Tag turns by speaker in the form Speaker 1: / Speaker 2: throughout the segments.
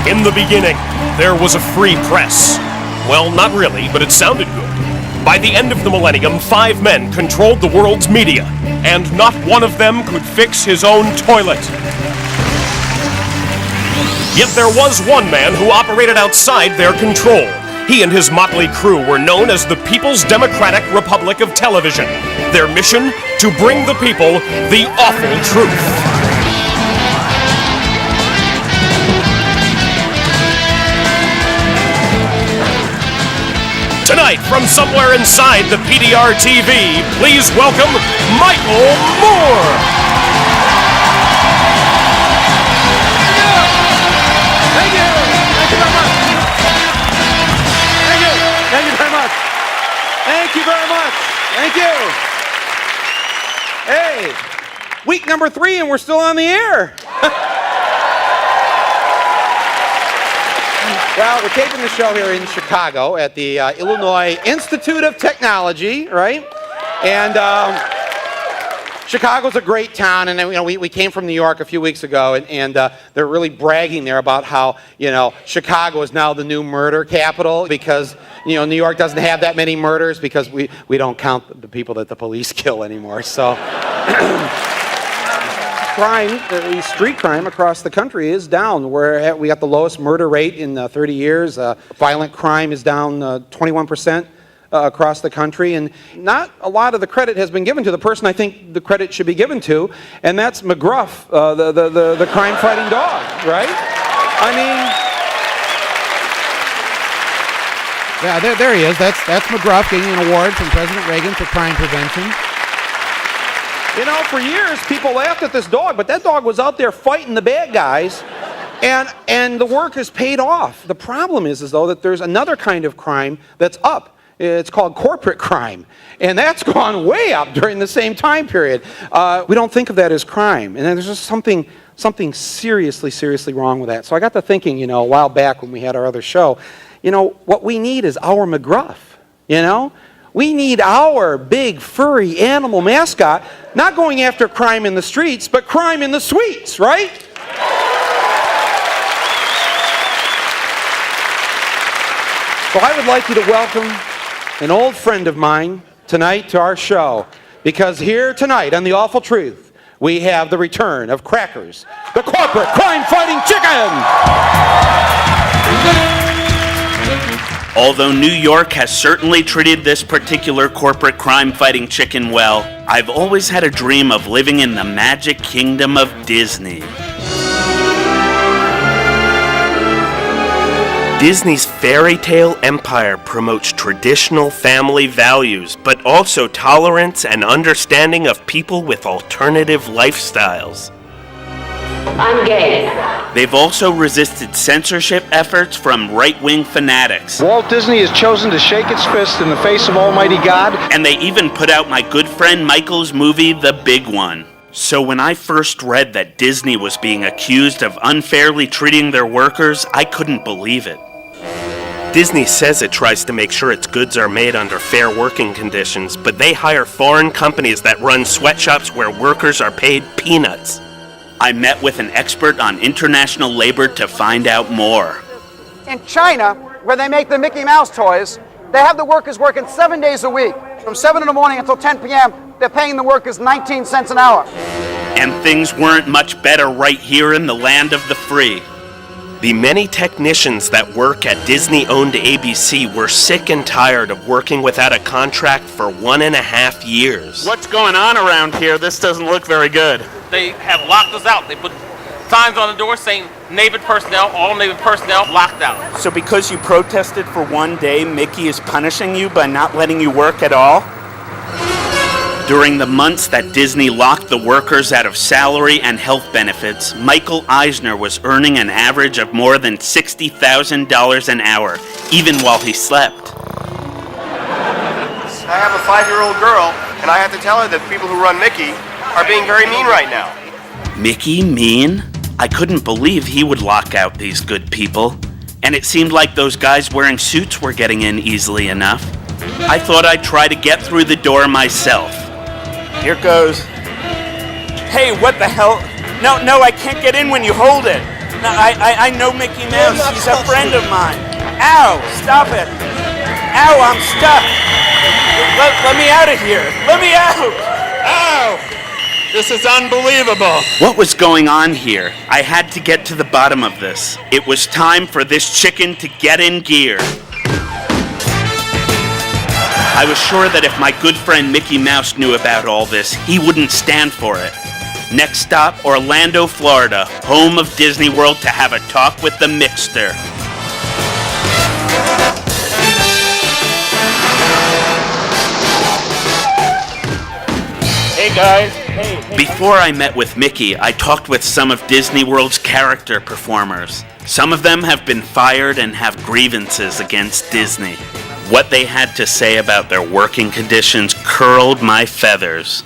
Speaker 1: In the beginning, there was a free press. Well, not really, but it sounded good. By the end of the millennium, 5 men controlled the world's media, and not one of them could fix his own toilet. Yet there was one man who operated outside their control. He and his motley crew were known as the People's Democratic Republic of Television. Their mission? To bring the people the awful truth. Tonight, from somewhere inside the PDR TV, please welcome Michael Moore.
Speaker 2: Thank you. Thank you very much. Thank you. Thank you very much. Thank you very much. Thank you. Hey, week number 3 and we're still on the air. Well, we're taping the show here in Chicago at the Illinois Institute of Technology, right? And Chicago's a great town, and we came from New York a few weeks ago, and they're really bragging there about how Chicago is now the new murder capital because New York doesn't have that many murders because we don't count the people that the police kill anymore. So. Street crime across the country is down. We got the lowest murder rate in 30 years. Violent crime is down 21% across the country. And not a lot of the credit has been given to the person I think the credit should be given to, and that's McGruff, the crime-fighting dog, right? I mean...
Speaker 3: Yeah, there he is. That's McGruff getting an award from President Reagan for crime prevention.
Speaker 2: For years, people laughed at this dog, but that dog was out there fighting the bad guys, and the work has paid off. The problem is though, that there's another kind of crime that's up. It's called corporate crime, and that's gone way up during the same time period. We don't think of that as crime, and there's just something seriously wrong with that. So I got to thinking, a while back when we had our other show, what we need is our McGruff, We need our big, furry animal mascot not going after crime in the streets, but crime in the suites, right? So I would like you to welcome an old friend of mine tonight to our show, because here tonight on The Awful Truth, we have the return of Crackers, the corporate crime-fighting chicken!
Speaker 4: Although New York has certainly treated this particular corporate crime-fighting chicken well, I've always had a dream of living in the magic kingdom of Disney.
Speaker 1: Disney's fairy tale empire promotes traditional family values, but also tolerance and understanding of people with alternative lifestyles.
Speaker 5: I'm gay.
Speaker 4: They've also resisted censorship efforts from right-wing fanatics.
Speaker 6: Walt Disney has chosen to shake its fist in the face of Almighty God.
Speaker 4: And they even put out my good friend Michael's movie, The Big One. So when I first read that Disney was being accused of unfairly treating their workers, I couldn't believe it.
Speaker 1: Disney says it tries to make sure its goods are made under fair working conditions, but they hire foreign companies that run sweatshops where workers are paid peanuts.
Speaker 4: I met with an expert on international labor to find out more.
Speaker 7: In China, where they make the Mickey Mouse toys, they have the workers working 7 days a week. From 7 in the morning until 10 p.m., they're paying the workers 19 cents an hour.
Speaker 4: And things weren't much better right here in the land of the free.
Speaker 1: The many technicians that work at Disney-owned ABC were sick and tired of working without a contract for 1.5 years.
Speaker 8: What's going on around here? This doesn't look very good.
Speaker 9: They have locked us out. They put signs on the door saying Navy personnel, all Navy personnel locked out.
Speaker 8: So because you protested for 1 day, Mickey is punishing you by not letting you work at all?
Speaker 4: During the months that Disney locked the workers out of salary and health benefits, Michael Eisner was earning an average of more than $60,000 an hour, even while he slept.
Speaker 10: I have a 5-year-old girl, and I have to tell her that the people who run Mickey are being very mean right now.
Speaker 4: Mickey mean? I couldn't believe he would lock out these good people. And it seemed like those guys wearing suits were getting in easily enough. I thought I'd try to get through the door myself.
Speaker 8: Here goes. Hey, what the hell? No, I can't get in when you hold it. No, I know Mickey Mouse. He's a friend of mine. Ow! Stop it! Ow! I'm stuck. Let me out of here. Let me out! Ow! This is unbelievable.
Speaker 4: What was going on here? I had to get to the bottom of this. It was time for this chicken to get in gear. I was sure that if my good friend Mickey Mouse knew about all this, he wouldn't stand for it. Next stop, Orlando, Florida, home of Disney World, to have a talk with the Mickster.
Speaker 8: Hey guys. Hey.
Speaker 4: Before I met with Mickey, I talked with some of Disney World's character performers. Some of them have been fired and have grievances against Disney. What they had to say about their working conditions curled my feathers.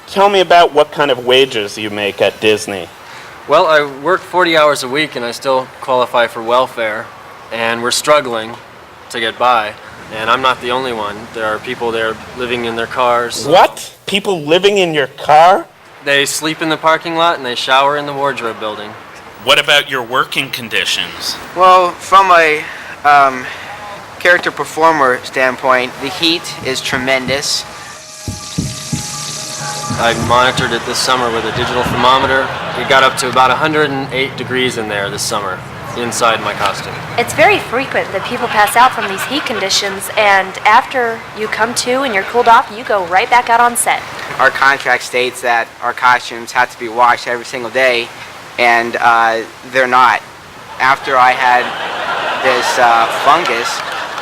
Speaker 8: Tell me about what kind of wages you make at Disney.
Speaker 11: Well, I work 40 hours a week and I still qualify for welfare, and we're struggling to get by. And I'm not the only one. There are people there living in their cars.
Speaker 8: What? People living in your car?
Speaker 11: They sleep in the parking lot and they shower in the wardrobe building.
Speaker 4: What about your working conditions?
Speaker 12: Well, from a character performer standpoint, the heat is tremendous.
Speaker 11: I monitored it this summer with a digital thermometer. It got up to about 108 degrees in there this summer, inside my costume.
Speaker 13: It's very frequent that people pass out from these heat conditions, and after you come to and you're cooled off, you go right back out on set.
Speaker 12: Our contract states that our costumes have to be washed every single day, and they're not. After I had this fungus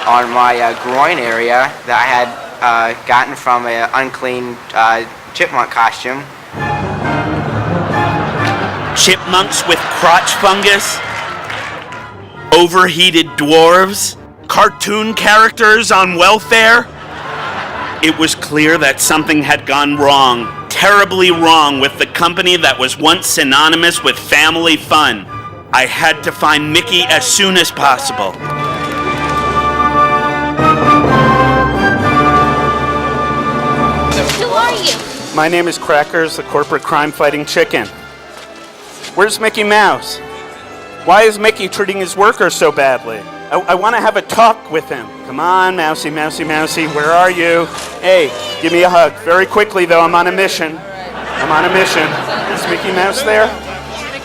Speaker 12: on my groin area that I had gotten from an unclean chipmunk costume.
Speaker 4: Chipmunks with crotch fungus? Overheated dwarves? Cartoon characters on welfare? It was clear that something had gone wrong, terribly wrong, with the company that was once synonymous with family fun. I had to find Mickey as soon as possible.
Speaker 13: Who are you?
Speaker 8: My name is Crackers, the corporate crime-fighting chicken. Where's Mickey Mouse? Why is Mickey treating his workers so badly? I want to have a talk with him. Come on, Mousy, Mousy, Mousy, where are you? Hey, give me a hug. Very quickly, though, I'm on a mission. I'm on a mission. Is Mickey Mouse there?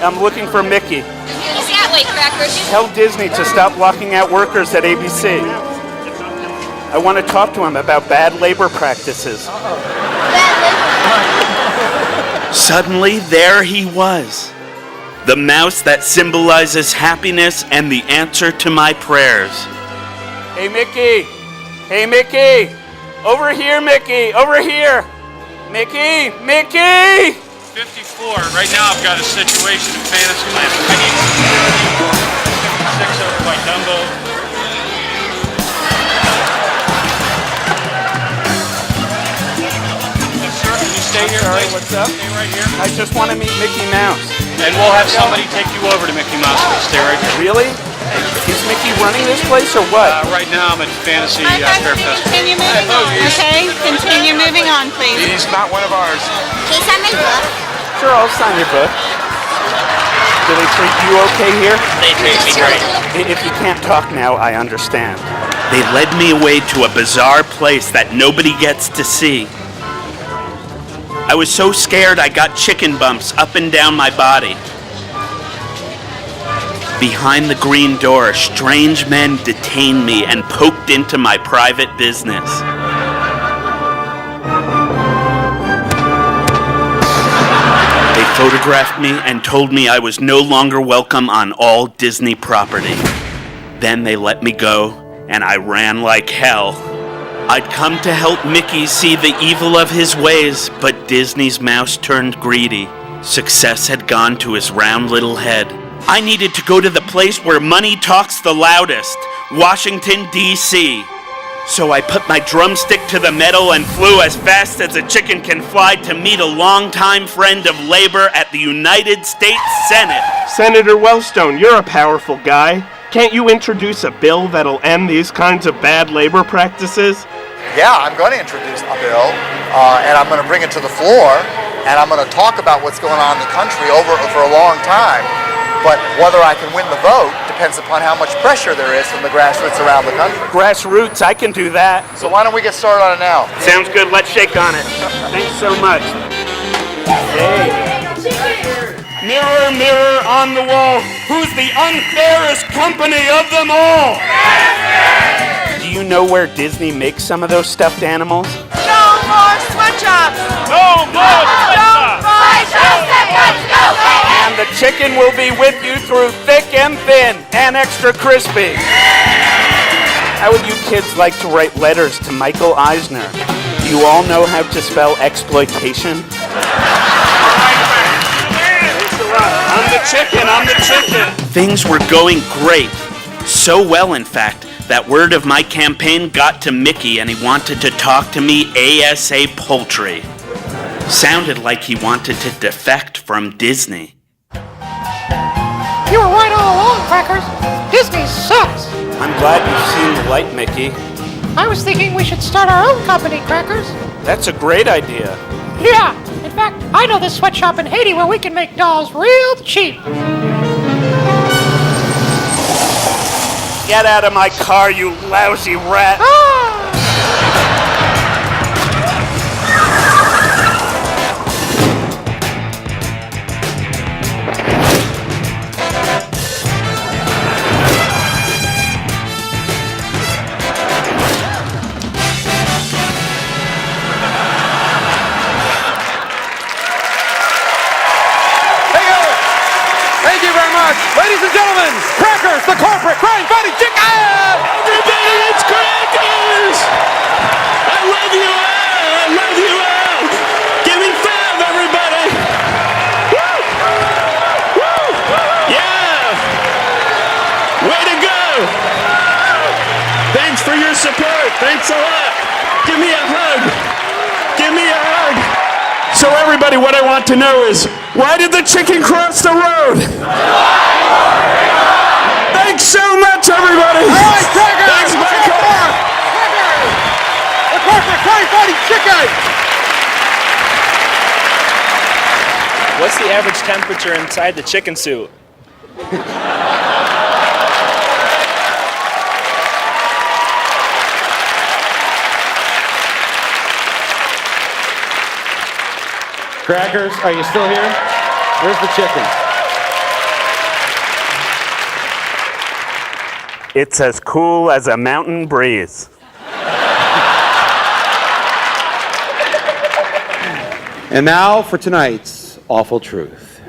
Speaker 8: I'm looking for Mickey.
Speaker 13: He's that way, Crackers.
Speaker 8: Tell Disney to stop locking out workers at ABC. I want to talk to him about bad labor practices.
Speaker 4: Suddenly, there he was. The mouse that symbolizes happiness and the answer to my prayers.
Speaker 8: Hey, Mickey! Hey, Mickey! Over here, Mickey! Over here! Mickey! Mickey!
Speaker 14: 54. Right now I've got a situation in Fantasyland. I need security. 56 over by Dumbo. Sir, can you stay here?
Speaker 8: Sorry,
Speaker 14: please?
Speaker 8: what's up?
Speaker 14: Stay right here.
Speaker 8: I just want to meet Mickey Mouse.
Speaker 14: And we'll have somebody take you over to Mickey Mouse. Stay right here.
Speaker 8: Really? Is Mickey running this place or what?
Speaker 14: Right now I'm at Fantasy Fair Festival.
Speaker 15: Continue moving on. Okay, continue moving on, please.
Speaker 10: He's not one of ours.
Speaker 15: Can you sign my book?
Speaker 8: Sure, I'll sign your book. Do they treat you okay here?
Speaker 9: They treat me great.
Speaker 8: If you can't talk now, I understand.
Speaker 4: They led me away to a bizarre place that nobody gets to see. I was so scared I got chicken bumps up and down my body. Behind the green door, strange men detained me and poked into my private business. They photographed me and told me I was no longer welcome on all Disney property. Then they let me go, and I ran like hell. I'd come to help Mickey see the evil of his ways, but Disney's mouse turned greedy. Success had gone to his round little head. I needed to go to the place where money talks the loudest, Washington, D.C. So I put my drumstick to the metal and flew as fast as a chicken can fly to meet a longtime friend of labor at the United States Senate.
Speaker 1: Senator Wellstone, you're a powerful guy. Can't you introduce a bill that'll end these kinds of bad labor practices?
Speaker 16: Yeah, I'm going to introduce a bill, and I'm going to bring it to the floor, and I'm going to talk about what's going on in the country for a long time. But whether I can win the vote depends upon how much pressure there is from the grassroots around the country.
Speaker 8: Grassroots, I can do that.
Speaker 16: So why don't we get started on it now?
Speaker 8: Sounds good. Let's shake on it. Thanks so much. Hey. Mirror, mirror on the wall, who's the unfairest company of them all? Do you know where Disney makes some of those stuffed animals?
Speaker 15: No more sweatshops!
Speaker 14: No more
Speaker 8: And the chicken will be with you through thick and thin and extra crispy. How would you kids like to write letters to Michael Eisner? Do you all know how to spell exploitation?
Speaker 14: I'm the chicken.
Speaker 4: Things were going great. So well, in fact, that word of my campaign got to Mickey and he wanted to talk to me ASA Poultry. Sounded like he wanted to defect from Disney.
Speaker 17: You were right all along, Crackers. Disney sucks.
Speaker 8: I'm glad you've seen the light, Mickey.
Speaker 17: I was thinking we should start our own company, Crackers.
Speaker 8: That's a great idea.
Speaker 17: Yeah. In fact, I know this sweatshop in Haiti where we can make dolls real cheap.
Speaker 8: Get out of my car, you lousy rat.
Speaker 2: Thank you very much. Ladies and gentlemen, Crackers, the corporate crime-fighting chicken!
Speaker 14: Everybody, it's Crackers! I love you all! Give me 5, everybody! Woo! Woo! Yeah! Way to go! Thanks for your support. Thanks a lot. Give me a hug. So everybody, what I want to know is, why did the chicken cross the road? Thanks so much, everybody.
Speaker 2: All right, Crackers!
Speaker 14: Thanks, Michael.
Speaker 2: The corporate crime-fighting chicken!
Speaker 18: What's the average temperature inside the chicken suit?
Speaker 2: Crackers, are you still here? Where's the chicken?
Speaker 8: It's as cool as a mountain breeze.
Speaker 2: And now for tonight's awful truth.